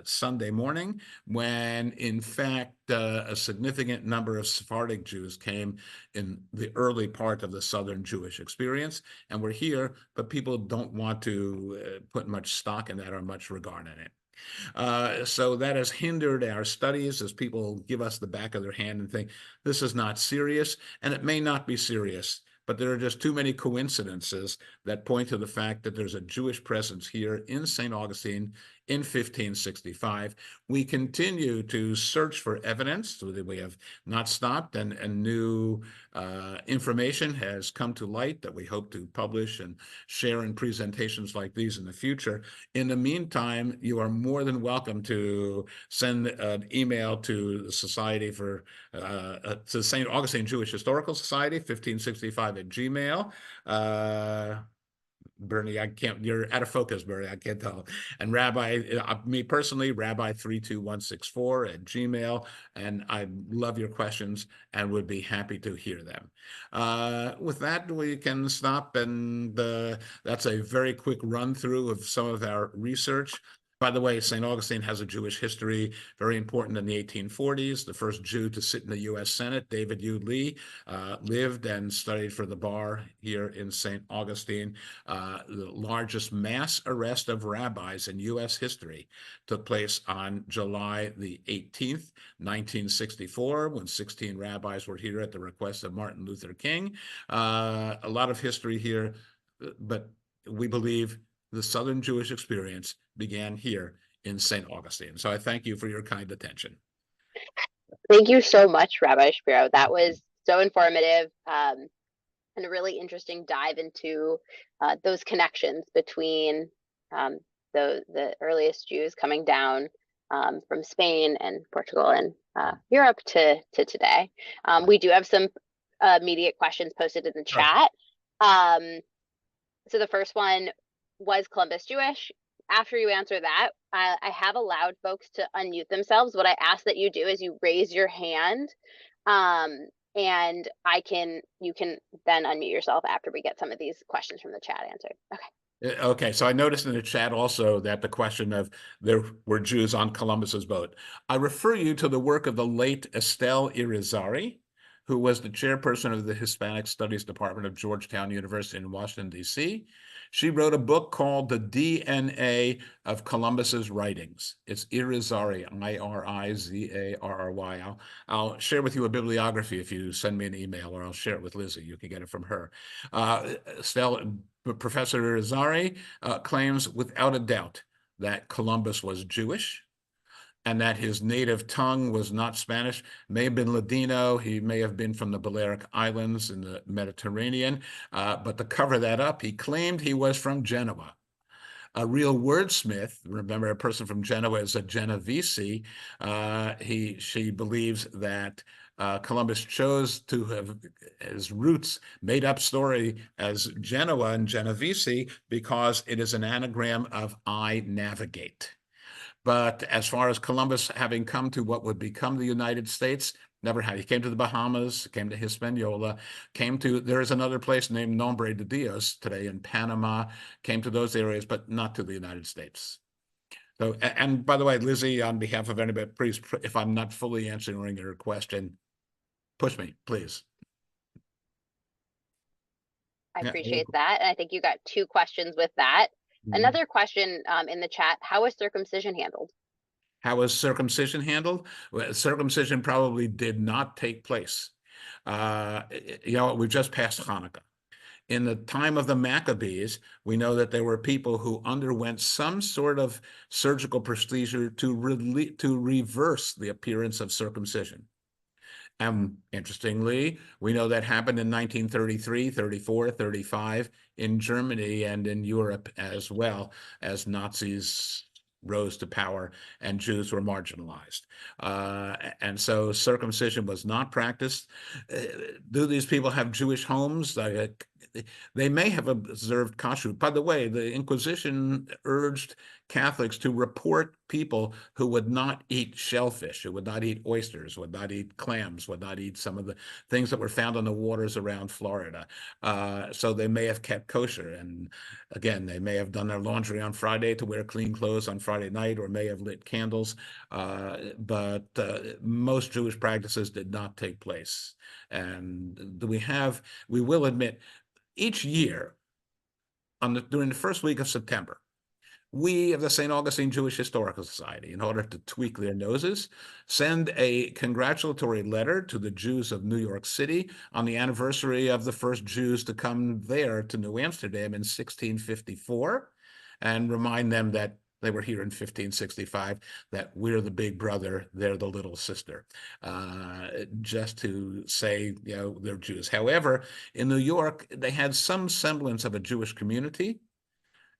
S2: Sunday morning, when in fact a significant number of Sephardic Jews came in the early part of the Southern Jewish experience and were here, but people don't want to put much stock in that or much regard in it. So that has hindered our studies as people give us the back of their hand and think this is not serious, and it may not be serious, but there are just too many coincidences that point to the fact that there's a Jewish presence here in St. Augustine in 1565. We continue to search for evidence, so that we have not stopped, and new information has come to light that we hope to publish and share in presentations like these in the future. In the meantime, you are more than welcome to send an email to the Society for, to St. Augustine Jewish Historical Society, 1565 at Gmail. Bernie, I can't, you're out of focus, Bernie, I can't tell. And Rabbi, me personally, Rabbi32164 at Gmail, and I love your questions and would be happy to hear them. With that, we can stop, and that's a very quick run through of some of our research. By the way, St. Augustine has a Jewish history, very important in the 1840s. The first Jew to sit in the U.S. Senate, David U. Lee, lived and studied for the bar here in St. Augustine. The largest mass arrest of rabbis in U.S. history took place on July the 18th, 1964, when 16 rabbis were here at the request of Martin Luther King. A lot of history here, but we believe the Southern Jewish experience began here in St. Augustine. So I thank you for your kind attention.
S1: Thank you so much, Rabbi Shapiro. That was so informative and a really interesting dive into those connections between the earliest Jews coming down from Spain and Portugal and Europe to today. We do have some immediate questions posted in the chat. So the first one, was Columbus Jewish? After you answer that, I have allowed folks to unmute themselves. What I ask that you do is you raise your hand, and you can then unmute yourself after we get some of these questions from the chat answered. Okay.
S2: Okay, so I noticed in the chat also that the question of there were Jews on Columbus's boat. I refer you to the work of the late Estelle Irizarry, who was the chairperson of the Hispanic Studies Department of Georgetown University in Washington, D.C. She wrote a book called The DNA of Columbus's Writings. It's Irizarry, Irizarry. I'll share with you a bibliography if you send me an email, or I'll share it with Lizzie. You can get it from her. Professor Irizarry claims without a doubt that Columbus was Jewish, and that his native tongue was not Spanish, may have been Ladino, he may have been from the Balearic Islands in the Mediterranean, but to cover that up, he claimed he was from Genoa. A real wordsmith, remember, a person from Genoa is a Genovese, she believes that Columbus chose to have his roots made up story as Genoa and Genovese because it is an anagram of I navigate. But as far as Columbus having come to what would become the United States, never had. He came to the Bahamas, came to Hispaniola, there is another place named Nombre de Dios today in Panama, came to those areas, but not to the United States. So, and by the way, Lizzie, on behalf of anybody, please, if I'm not fully answering your question, push me, please.
S1: I appreciate that. And I think you got two questions with that. Another question in the chat, how was circumcision handled?
S2: How was circumcision handled? Well, circumcision probably did not take place. We've just passed Hanukkah. In the time of the Maccabees, we know that there were people who underwent some sort of surgical procedure to reverse the appearance of circumcision. And interestingly, we know that happened in 1933, 34, 35 in Germany and in Europe as well, as Nazis rose to power and Jews were marginalized. And so circumcision was not practiced. Do these people have Jewish homes? They may have observed kashrut. By the way, the Inquisition urged Catholics to report people who would not eat shellfish, who would not eat oysters, would not eat clams, would not eat some of the things that were found on the waters around Florida. So they may have kept kosher. And again, they may have done their laundry on Friday to wear clean clothes on Friday night, or may have lit candles. But most Jewish practices did not take place. And we will admit, each year during the first week of September, we of the St. Augustine Jewish Historical Society, in order to tweak their noses, send a congratulatory letter to the Jews of New York City on the anniversary of the first Jews to come there to New Amsterdam in 1654, and remind them that they were here in 1565, that we're the big brother, they're the little sister, just to say, they're Jews. However, in New York, they had some semblance of a Jewish community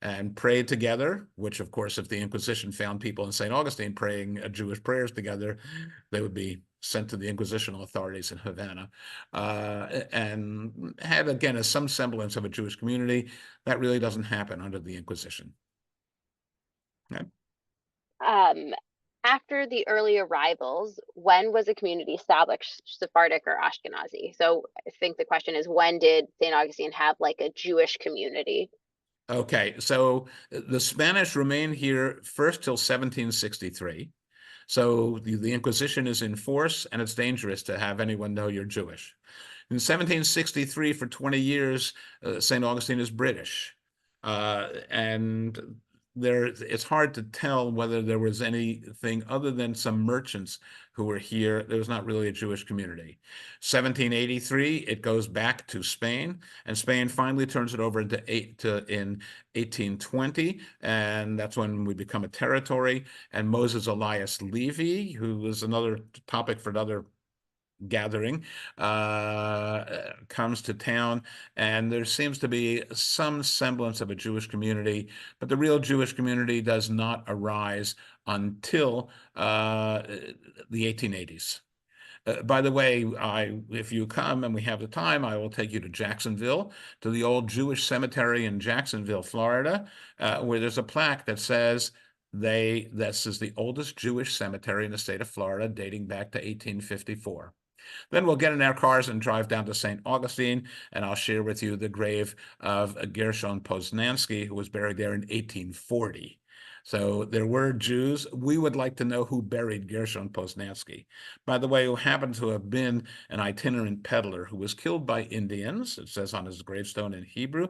S2: and prayed together, which, of course, if the Inquisition found people in St. Augustine praying Jewish prayers together, they would be sent to the Inquisitional authorities in Havana, and had, again, some semblance of a Jewish community. That really doesn't happen under the Inquisition. Okay.
S1: After the early arrivals, when was a community established, Sephardic or Ashkenazi? So I think the question is, when did St. Augustine have like a Jewish community?
S2: Okay, so the Spanish remain here first till 1763. So the Inquisition is in force, and it's dangerous to have anyone know you're Jewish. In 1763, for 20 years, St. Augustine is British. And it's hard to tell whether there was anything other than some merchants who were here. There was not really a Jewish community. 1783, it goes back to Spain, and Spain finally turns it over in 1820, and that's when we become a territory. And Moses Elias Levy, who was another topic for another gathering, comes to town, and there seems to be some semblance of a Jewish community, but the real Jewish community does not arise until the 1880s. By the way, if you come and we have the time, I will take you to Jacksonville, to the old Jewish cemetery in Jacksonville, Florida, where there's a plaque that says this is the oldest Jewish cemetery in the state of Florida, dating back to 1854. Then we'll get in our cars and drive down to St. Augustine, and I'll share with you the grave of Gershon Poznansky, who was buried there in 1840. So there were Jews. We would like to know who buried Gershon Poznansky. By the way, who happened to have been an itinerant peddler who was killed by Indians, it says on his gravestone in Hebrew,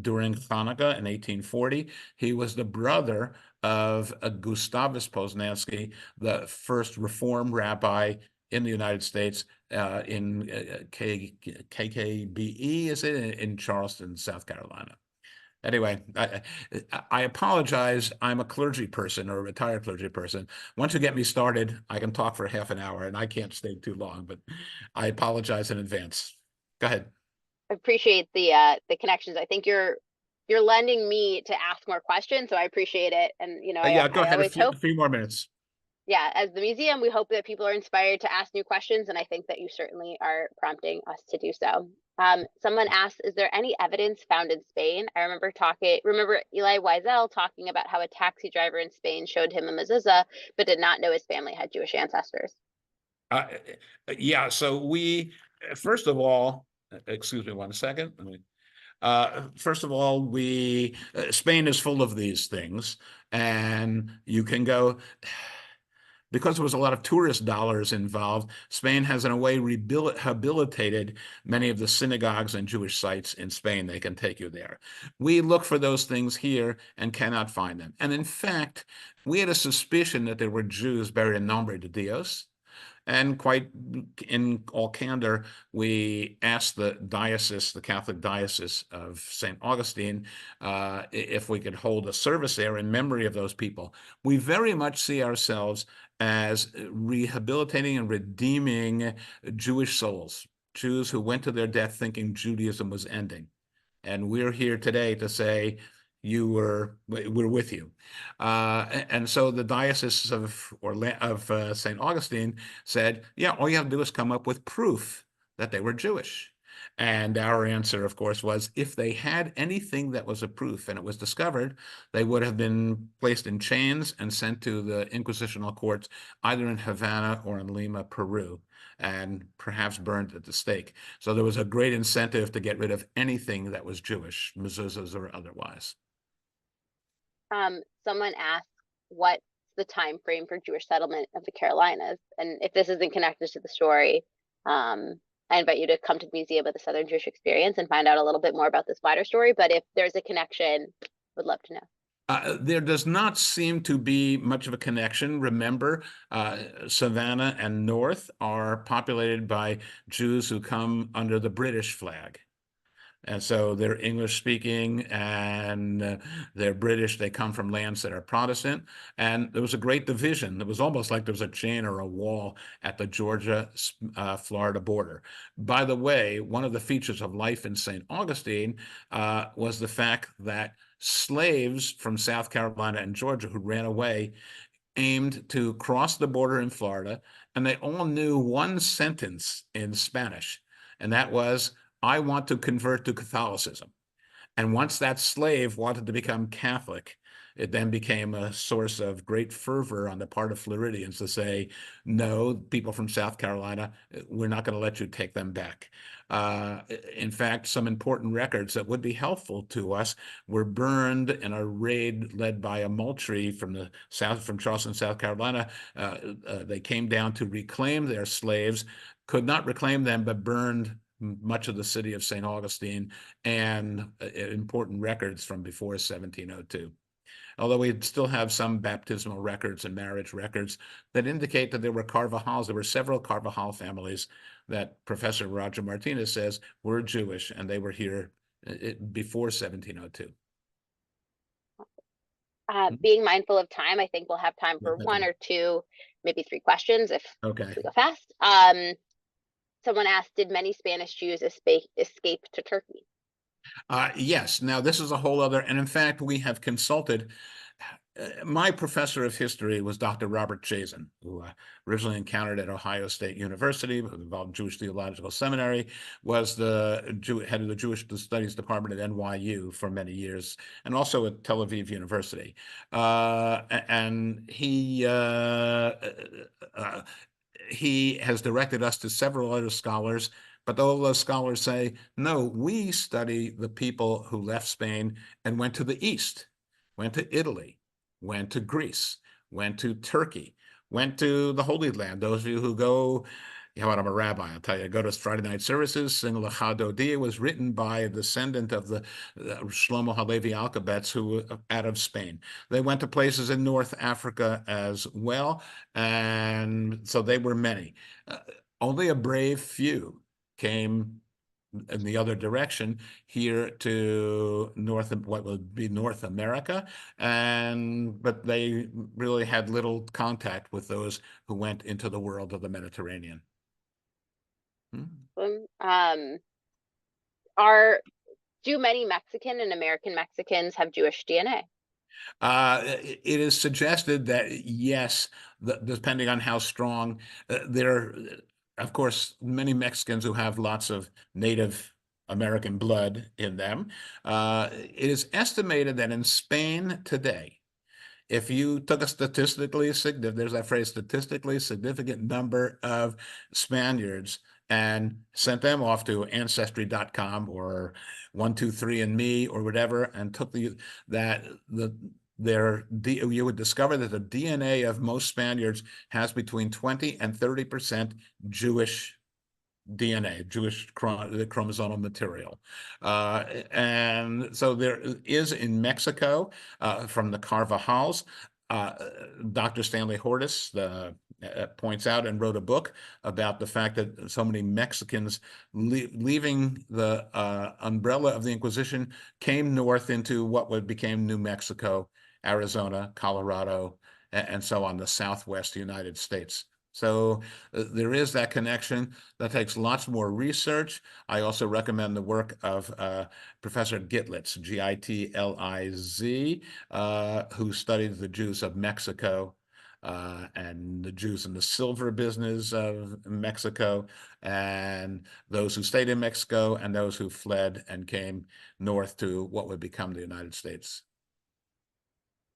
S2: during Hanukkah in 1840. He was the brother of Gustavus Poznansky, the first Reform rabbi in the United States, in KKBE, is it, in Charleston, South Carolina. Anyway, I apologize. I'm a clergy person, or a retired clergy person. Once you get me started, I can talk for half an hour, and I can't stay too long, but I apologize in advance. Go ahead.
S1: I appreciate the connections. I think you're lending me to ask more questions, so I appreciate it. And
S2: yeah, go ahead.
S1: always hope.
S2: A few more minutes.
S1: Yeah, as the museum, we hope that people are inspired to ask new questions, and I think that you certainly are prompting us to do so. Someone asked, is there any evidence found in Spain? I remember Eli Wiesel talking about how a taxi driver in Spain showed him a mezuzah, but did not know his family had Jewish ancestors.
S2: Yeah, so first of all, excuse me 1 second. First of all, Spain is full of these things, and you can go. Because there was a lot of tourist dollars involved, Spain has in a way rehabilitated many of the synagogues and Jewish sites in Spain. They can take you there. We look for those things here and cannot find them. And in fact, we had a suspicion that there were Jews buried in Nombre de Dios. And quite in all candor, we asked the diocese, the Catholic Diocese of St. Augustine, if we could hold a service there in memory of those people. We very much see ourselves as rehabilitating and redeeming Jewish souls, Jews who went to their death thinking Judaism was ending. And we're here today to say, we're with you. And so the Diocese of St. Augustine said, yeah, all you have to do is come up with proof that they were Jewish. And our answer, of course, was if they had anything that was a proof and it was discovered, they would have been placed in chains and sent to the Inquisitional courts, either in Havana or in Lima, Peru, and perhaps burned at the stake. So there was a great incentive to get rid of anything that was Jewish, mezuzahs or otherwise.
S1: Someone asked what's the time frame for Jewish settlement of the Carolinas, and if this isn't connected to the story, I invite you to come to the Museum of the Southern Jewish Experience and find out a little bit more about this wider story. But if there's a connection, would love to know.
S2: There does not seem to be much of a connection. Remember, Savannah and North are populated by Jews who come under the British flag. And so they're English speaking and they're British. They come from lands that are Protestant. And there was a great division. It was almost like there was a chain or a wall at the Georgia-Florida border. By the way, one of the features of life in St. Augustine was the fact that slaves from South Carolina and Georgia who ran away aimed to cross the border in Florida, and they all knew one sentence in Spanish, and that was, I want to convert to Catholicism. And once that slave wanted to become Catholic, it then became a source of great fervor on the part of Floridians to say, no, people from South Carolina, we're not going to let you take them back. In fact, some important records that would be helpful to us were burned in a raid led by a Moultrie from Charleston, South Carolina. They came down to reclaim their slaves, could not reclaim them, but burned much of the city of St. Augustine and important records from before 1702. Although we still have some baptismal records and marriage records that indicate that there were Carvajals. There were several Carvajal families that Professor Roger Martinez says were Jewish, and they were here before 1702.
S1: Being mindful of time, I think we'll have time for one or two, maybe three questions if we go fast. Someone asked, did many Spanish Jews escape to Turkey?
S2: Yes. Now, this is a whole other, and in fact, we have consulted. My professor of history was Dr. Robert Chazen, who I originally encountered at Ohio State University, involved Jewish Theological Seminary, was the head of the Jewish Studies Department at NYU for many years, and also at Tel Aviv University. And he has directed us to several other scholars, but all those scholars say, no, we study the people who left Spain and went to the East, went to Italy, went to Greece, went to Turkey, went to the Holy Land. Those of you who go, you know what, I'm a rabbi, I'll tell you, I go to Friday night services, sing Lecha Dodi. It was written by a descendant of the Shlomo Halevi Alkabetz, who out of Spain. They went to places in North Africa as well, and so they were many. Only a brave few came in the other direction here to what would be North America, but they really had little contact with those who went into the world of the Mediterranean.
S1: Do many Mexican and American Mexicans have Jewish DNA?
S2: It is suggested that yes, depending on how strong. There, of course, many Mexicans who have lots of Native American blood in them. It is estimated that in Spain today, if you took a statistically significant, there's that phrase, statistically significant number of Spaniards and sent them off to Ancestry.com or 123andMe or whatever, and took you would discover that the DNA of most Spaniards has between 20 and 30% Jewish DNA, Jewish chromosomal material. And so there is in Mexico, from the Carvajals, Dr. Stanley Hortis, the points out and wrote a book about the fact that so many Mexicans leaving the umbrella of the Inquisition came north into what became New Mexico, Arizona, Colorado, and so on, the Southwest United States. So there is that connection. That takes lots more research. I also recommend the work of Professor Gitlitz, G-I-T-L-I-Z, who studied the Jews of Mexico and the Jews in the silver business of Mexico, and those who stayed in Mexico and those who fled and came north to what would become the United States.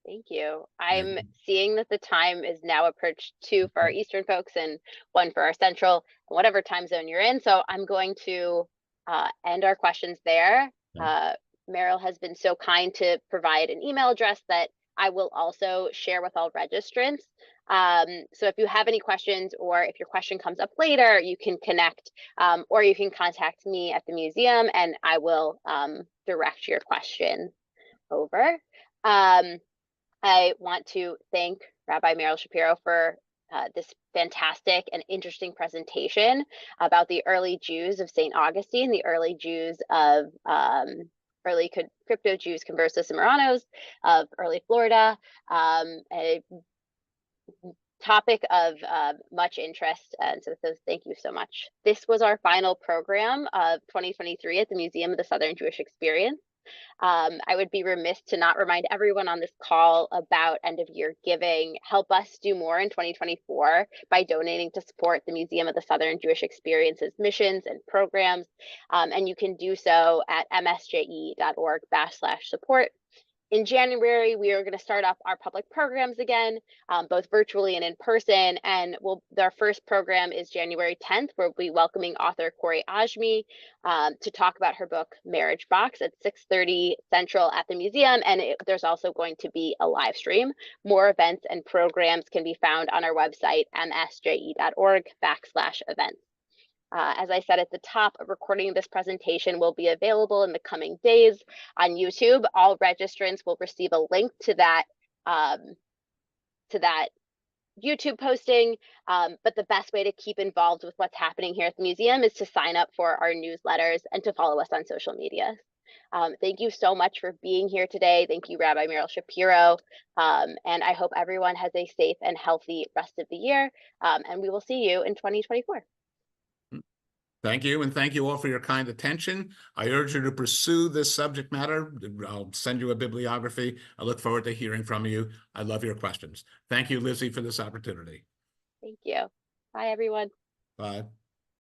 S1: Thank you. I'm seeing that the time is now approached 2 for our Eastern folks and 1 for our Central, whatever time zone you're in. So I'm going to end our questions there. Merrill has been so kind to provide an email address that I will also share with all registrants. So if you have any questions, or if your question comes up later, you can connect, or you can contact me at the museum and I will direct your question over. I want to thank Rabbi Merrill Shapiro for this fantastic and interesting presentation about the early Jews of St. Augustine, the early Jews of early crypto-Jews, Conversos and Marranos of early Florida, a topic of much interest. And so thank you so much. This was our final program of 2023 at the Museum of the Southern Jewish Experience. I would be remiss to not remind everyone on this call about end of year giving. Help us do more in 2024 by donating to support the Museum of the Southern Jewish Experience's missions and programs. And you can do so at msje.org/support. In January, we are going to start up our public programs again, both virtually and in person. And our first program is January 10th, where we'll be welcoming author Corey Ajmi to talk about her book, Marriage Box, at 6:30 Central at the museum. And there's also going to be a live stream. More events and programs can be found on our website, msje.org/events. As I said at the top, a recording of this presentation will be available in the coming days on YouTube. All registrants will receive a link to that YouTube posting. But the best way to keep involved with what's happening here at the museum is to sign up for our newsletters and to follow us on social media. Thank you so much for being here today. Thank you, Rabbi Merrill Shapiro. And I hope everyone has a safe and healthy rest of the year. And we will see you in 2024.
S2: Thank you, and thank you all for your kind attention. I urge you to pursue this subject matter. I'll send you a bibliography. I look forward to hearing from you. I love your questions. Thank you, Lizzie, for this opportunity.
S1: Thank you. Bye, everyone.
S2: Bye.